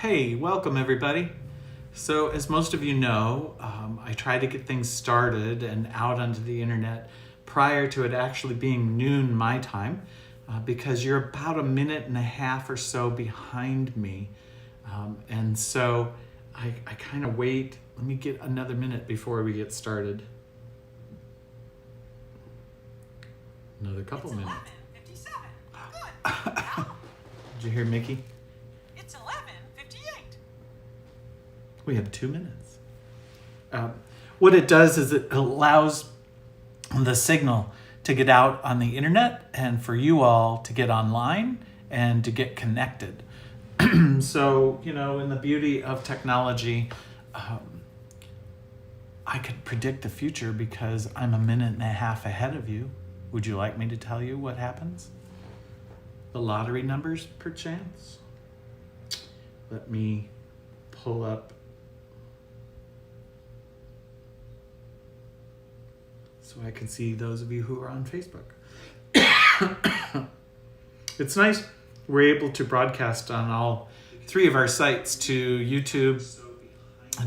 Hey, welcome everybody. So as most of you know, I try to get things started and out onto the internet prior to it actually being noon my time, because you're about a minute and a half or so behind me. And so I kind of wait. Let me get another minute before we get started. Another couple minutes. 11:57. Good. Did you hear Mickey? It's 11:58. We have 2 minutes. What it does is it allows the signal to get out on the internet and for you all to get online and to get connected. So, in the beauty of technology, I could predict the future because I'm a minute and a half ahead of you. Would you like me to tell you what happens? The lottery numbers, perchance? Let me pull up so I can see those of you who are on Facebook. It's nice we're able to broadcast on all 3 of our sites, to YouTube,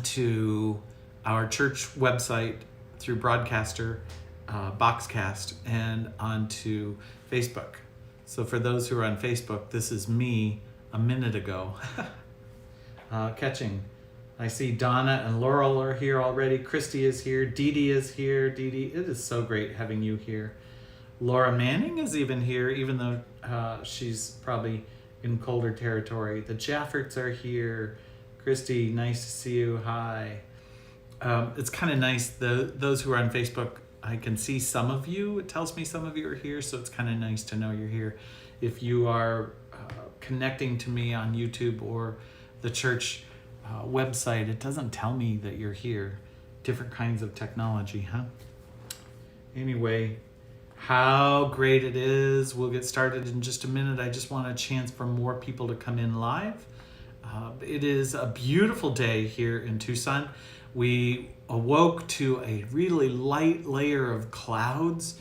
to our church website through Broadcaster, Boxcast, and onto Facebook. So for those who are on Facebook, this is me a minute ago catching. I see Donna and Laurel are here already. Christy is here. Dee Dee is here. Dee Dee, it is so great having you here. Laura Manning is even here, even though she's probably in colder territory. The Jafferts are here. Christy, nice to see you. Hi. It's kind of nice. Those who are on Facebook, I can see some of you. It tells me some of you are here, so it's kind of nice to know you're here. If you are connecting to me on YouTube or the church website, it doesn't tell me that you're here. Different kinds of technology, huh? Anyway, how great it is. We'll get started in just a minute. I just want a chance for more people to come in live. It is a beautiful day here in Tucson. We awoke to a really light layer of clouds.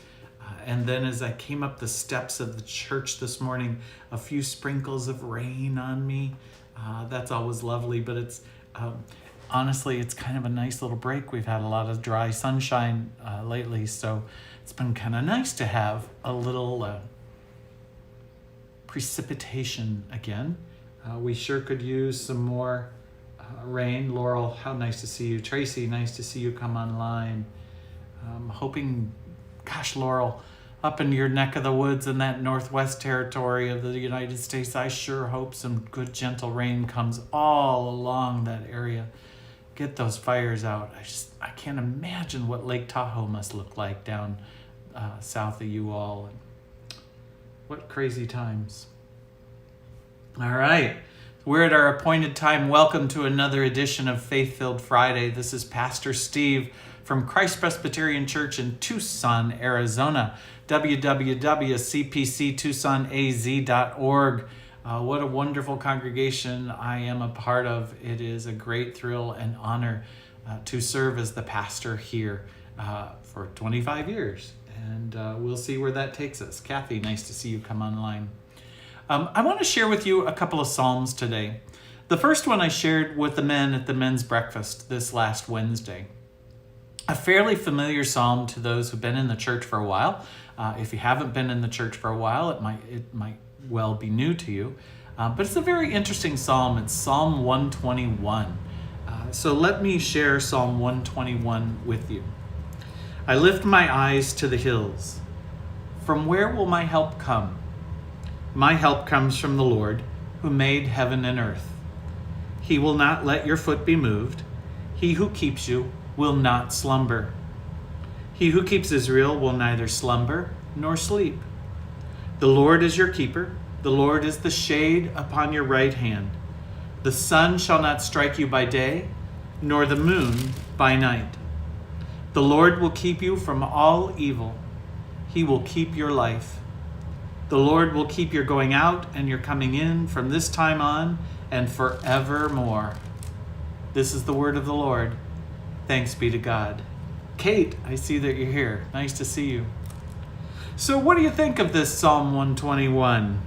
And then as I came up the steps of the church this morning, a few sprinkles of rain on me. That's always lovely, but it's honestly, it's kind of a nice little break. We've had a lot of dry sunshine lately, so it's been kind of nice to have a little precipitation again. We sure could use some more rain. Laurel, how nice to see you. Tracy, nice to see you come online. I'm hoping, gosh, Laurel, up in your neck of the woods in that northwest territory of the United States, I sure hope some good gentle rain comes all along that area. Get those fires out. I can't imagine what Lake Tahoe must look like down south of you all. What crazy times. All right. We're at our appointed time. Welcome to another edition of Faith-Filled Friday. This is Pastor Steve from Christ Presbyterian Church in Tucson, Arizona. www.cpctucsonaz.org. What a wonderful congregation I am a part of. It is a great thrill and honor to serve as the pastor here for 25 years. And we'll see where that takes us. Kathy, nice to see you come online. I want to share with you a couple of Psalms today. The first one I shared with the men at the men's breakfast this last Wednesday. A fairly familiar psalm to those who've been in the church for a while. If you haven't been in the church for a while, it might well be new to you. But it's a very interesting psalm. It's Psalm 121. So let me share Psalm 121 with you. I lift my eyes to the hills. From where will my help come? My help comes from the Lord, who made heaven and earth. He will not let your foot be moved. He who keeps you will not slumber. He who keeps Israel will neither slumber nor sleep. The Lord is your keeper. The Lord is the shade upon your right hand. The sun shall not strike you by day, nor the moon by night. The Lord will keep you from all evil. He will keep your life. The Lord will keep your going out and your coming in from this time on and forevermore. This is the word of the Lord. Thanks be to God. Kate, I see that you're here. Nice to see you. So what do you think of this Psalm 121?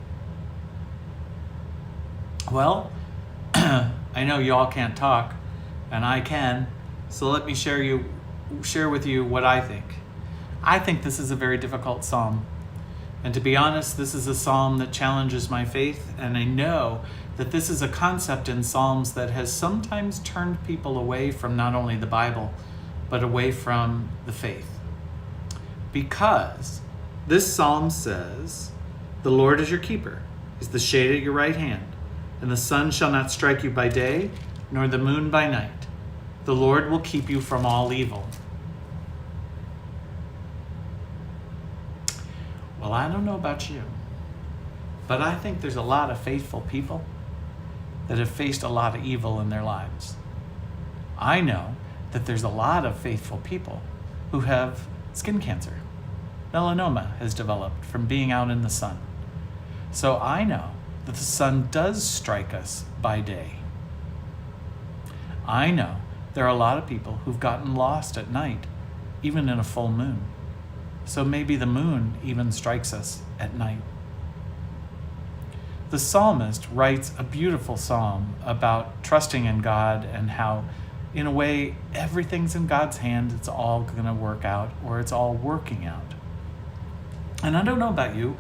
Well, I know you all can't talk, and I can, so let me share with you what I think. I think this is a very difficult psalm. And to be honest, this is a psalm that challenges my faith, and I know that this is a concept in Psalms that has sometimes turned people away from not only the Bible, but away from the faith. Because this psalm says, "The Lord is your keeper, He's the shade at your right hand, and the sun shall not strike you by day, nor the moon by night. The Lord will keep you from all evil." Well, I don't know about you, but I think there's a lot of faithful people that have faced a lot of evil in their lives. I know that there's a lot of faithful people who have skin cancer. Melanoma has developed from being out in the sun. So I know that the sun does strike us by day. I know there are a lot of people who've gotten lost at night, even in a full moon. So maybe the moon even strikes us at night. The psalmist writes a beautiful psalm about trusting in God and how, in a way, everything's in God's hand. It's all going to work out, or it's all working out. And I don't know about you,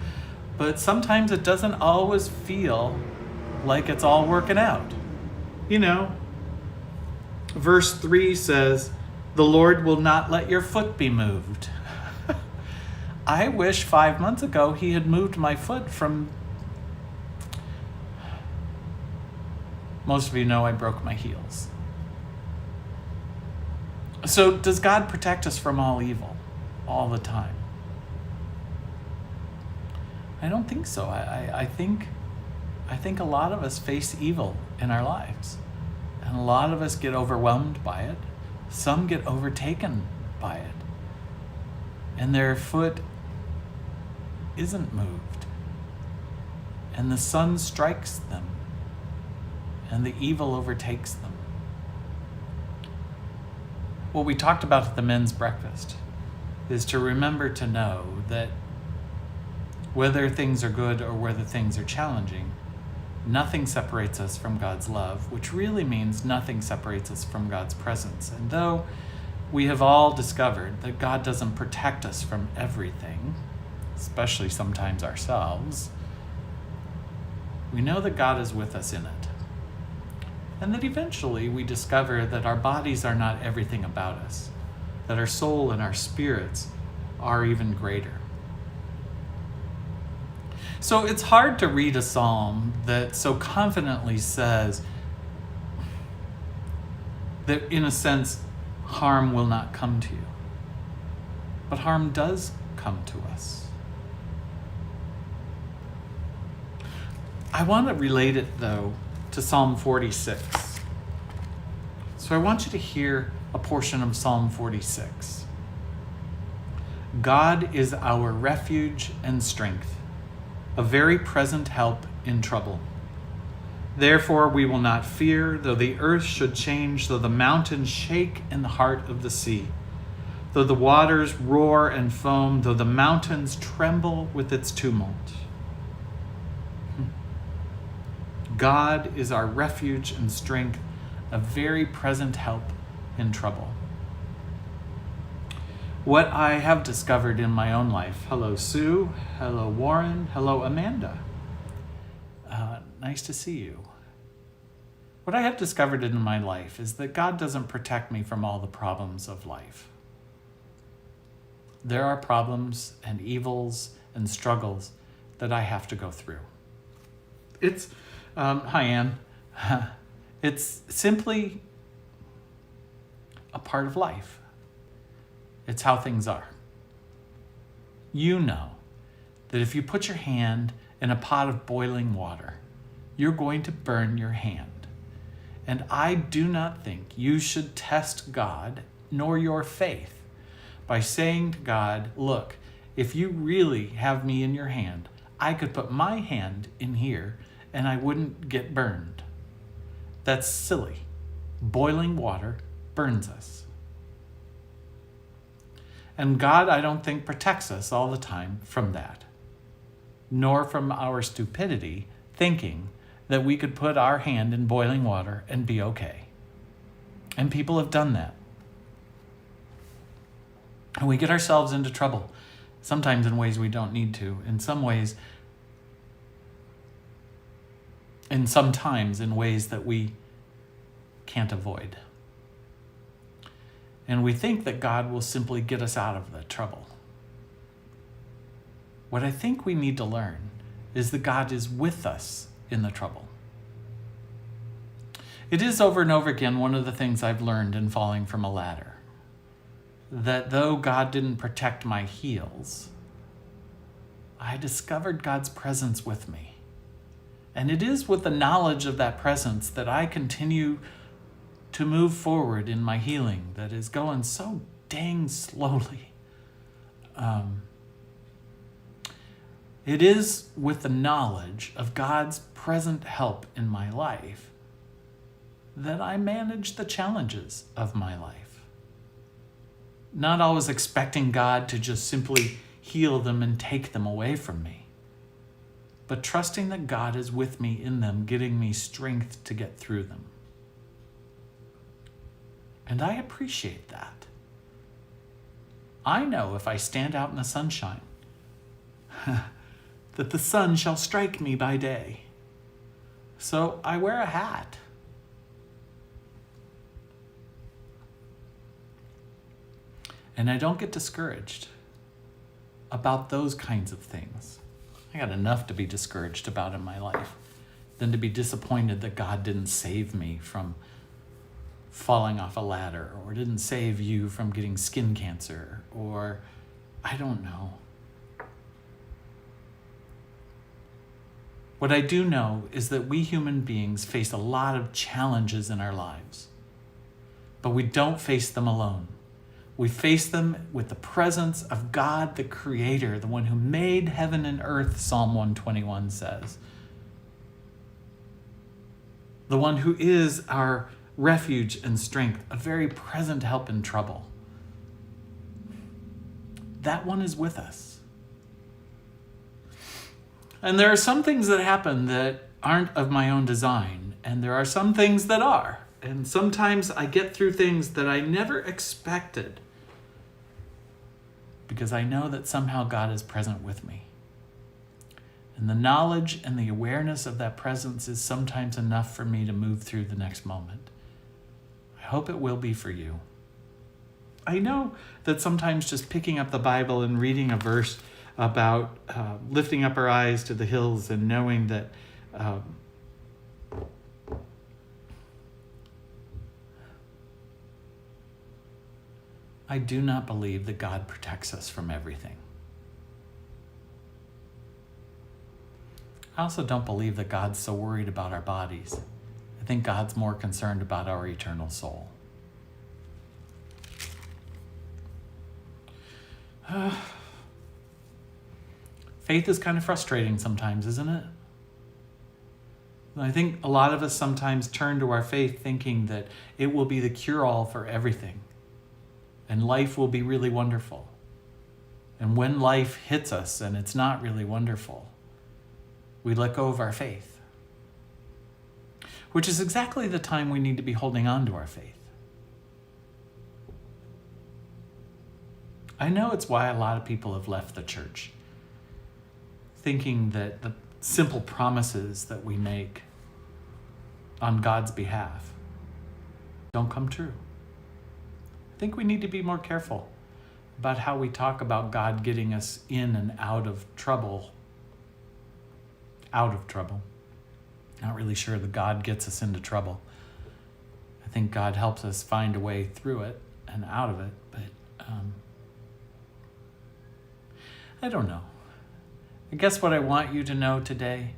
but sometimes it doesn't always feel like it's all working out. You know, verse 3 says, "The Lord will not let your foot be moved." I wish 5 months ago He had moved my foot from... Most of you know I broke my heels. So does God protect us from all evil all the time? I don't think so. I think a lot of us face evil in our lives. And a lot of us get overwhelmed by it. Some get overtaken by it. And their foot isn't moved. And the sun strikes them. And the evil overtakes them. What we talked about at the men's breakfast is to remember to know that whether things are good or whether things are challenging, nothing separates us from God's love, which really means nothing separates us from God's presence. And though we have all discovered that God doesn't protect us from everything, especially sometimes ourselves, we know that God is with us in it. And that eventually we discover that our bodies are not everything about us, that our soul and our spirits are even greater. So it's hard to read a psalm that so confidently says that, in a sense, harm will not come to you. But harm does come to us. I want to relate it, though, to Psalm 46. So I want you to hear a portion of Psalm 46. "God is our refuge and strength, a very present help in trouble. Therefore we will not fear, though the earth should change, though the mountains shake in the heart of the sea, though the waters roar and foam, though the mountains tremble with its tumult. God is our refuge and strength, a very present help in trouble." What I have discovered in my own life, hello Sue, hello Warren, hello Amanda. Nice to see you. What I have discovered in my life is that God doesn't protect me from all the problems of life. There are problems and evils and struggles that I have to go through. Hi Ann. It's simply a part of life. It's how things are. You know that if you put your hand in a pot of boiling water, you're going to burn your hand. And I do not think you should test God nor your faith by saying to God, "Look, if you really have me in your hand, I could put my hand in here and I wouldn't get burned." That's silly. Boiling water burns us. And God, I don't think, protects us all the time from that, nor from our stupidity thinking that we could put our hand in boiling water and be okay. And people have done that. And we get ourselves into trouble, sometimes in ways we don't need to, in some ways, and sometimes in ways that we can't avoid. And we think that God will simply get us out of the trouble. What I think we need to learn is that God is with us in the trouble. It is over and over again one of the things I've learned in falling from a ladder, that though God didn't protect my heels, I discovered God's presence with me. And it is with the knowledge of that presence that I continue to move forward in my healing that is going so dang slowly. It is with the knowledge of God's present help in my life that I manage the challenges of my life. Not always expecting God to just simply heal them and take them away from me, but trusting that God is with me in them, giving me strength to get through them. And I appreciate that. I know if I stand out in the sunshine, that the sun shall strike me by day. So I wear a hat. And I don't get discouraged about those kinds of things. I got enough to be discouraged about in my life than to be disappointed that God didn't save me from falling off a ladder, or didn't save you from getting skin cancer, or I don't know. What I do know is that we human beings face a lot of challenges in our lives, but we don't face them alone. We face them with the presence of God, the Creator, the one who made heaven and earth, Psalm 121 says. The one who is our refuge and strength, a very present help in trouble. That one is with us. And there are some things that happen that aren't of my own design, and there are some things that are. And sometimes I get through things that I never expected, because I know that somehow God is present with me. And the knowledge and the awareness of that presence is sometimes enough for me to move through the next moment. I hope it will be for you. I know that sometimes just picking up the Bible and reading a verse about lifting up our eyes to the hills and knowing that I do not believe that God protects us from everything. I also don't believe that God's so worried about our bodies. I think God's more concerned about our eternal soul. Faith is kind of frustrating sometimes, isn't it? I think a lot of us sometimes turn to our faith thinking that it will be the cure-all for everything, and life will be really wonderful. And when life hits us and it's not really wonderful, we let go of our faith, which is exactly the time we need to be holding on to our faith. I know it's why a lot of people have left the church, thinking that the simple promises that we make on God's behalf don't come true. I think we need to be more careful about how we talk about God getting us in and out of trouble. Not really sure that God gets us into trouble. I think God helps us find a way through it and out of it, but I don't know. I guess what I want you to know today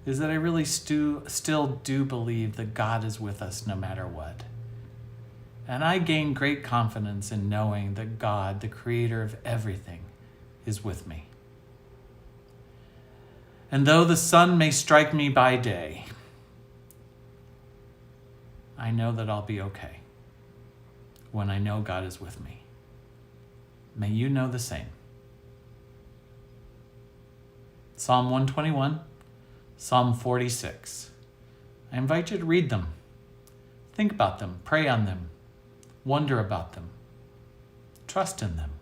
is that I really still do believe that God is with us no matter what. And I gain great confidence in knowing that God, the creator of everything, is with me. And though the sun may strike me by day, I know that I'll be okay when I know God is with me. May you know the same. Psalm 121 Psalm 46. I invite you to read them. Think about them, pray on them, wonder about them, trust in them.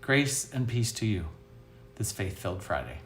Grace and peace to you this faith-filled Friday.